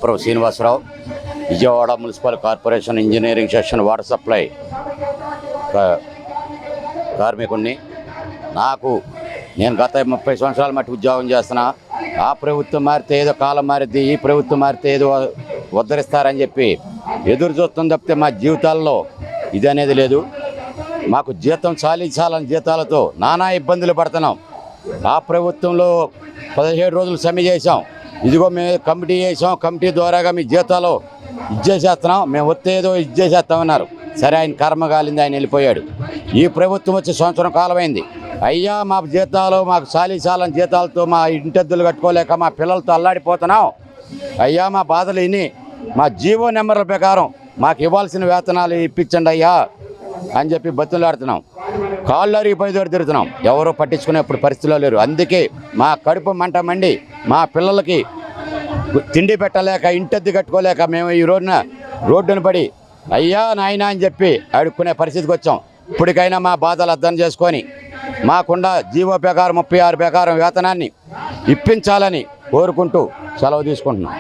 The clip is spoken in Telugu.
విప్రవ Srinivasarao, Vijayawada municipal corporation engineering section water supply కార్మికుడిని. నేను గత 30 సంవత్సరాల మట్టి ఉద్యోగం చేస్తున్నా. ఆ ప్రభుత్వం మారితే ఏదో కాలం మారిద్ది, ఈ ప్రభుత్వం మారితే ఏదో ఉద్ధరిస్తారని చెప్పి ఎదురు చూస్తాం తప్పితే మా జీవితాల్లో ఇది అనేది లేదు. మాకు జీతం చాలని జీతాలతో నానా ఇబ్బందులు పడుతున్నాం. ఆ ప్రభుత్వంలో 17 రోజులు సమ్మె చేసాం. ఇదిగో మేము కమిటీ చేసాం, కమిటీ ద్వారాగా మీ జీతాలు ఇచ్చేసేస్తున్నాం, మేము వస్తే ఏదో ఇచ్చేసేస్తామన్నారు. సరే, ఆయన కర్మ కాలింది, ఆయన వెళ్ళిపోయాడు. ఈ ప్రభుత్వం వచ్చి సంవత్సరం కాలమైంది. అయ్యా, మా జీతాలు మాకు చాలని జీతాలతో మా ఇంటెద్దులు కట్టుకోలేక మా పిల్లలతో అల్లాడిపోతున్నాం. అయ్యా, మా బాధలు విని మా జీవో నెంబర్ల ప్రకారం మాకు ఇవ్వాల్సిన వేతనాలు ఇప్పించండి అయ్యా అని చెప్పి బతులాడుతున్నాం. కాళ్ళు అరిగిపోయి తిరుగుతున్నాం. ఎవరో పట్టించుకునేప్పుడు పరిస్థితిలో లేరు. అందుకే మా కడుపు మంట మండి మా పిల్లలకి తిండి పెట్టలేక, ఇంటెద్దు కట్టుకోలేక మేము ఈ రోజున రోడ్డును పడి అయ్యా నాయనా అని చెప్పి అడుక్కునే పరిస్థితికి వచ్చాం. ఇప్పటికైనా మా బాధలు అర్థం చేసుకొని మాకుండా జీవో ప్రకారం 36 ప్రకారం వేతనాన్ని ఇప్పించాలని కోరుకుంటూ సెలవు తీసుకుంటున్నాం.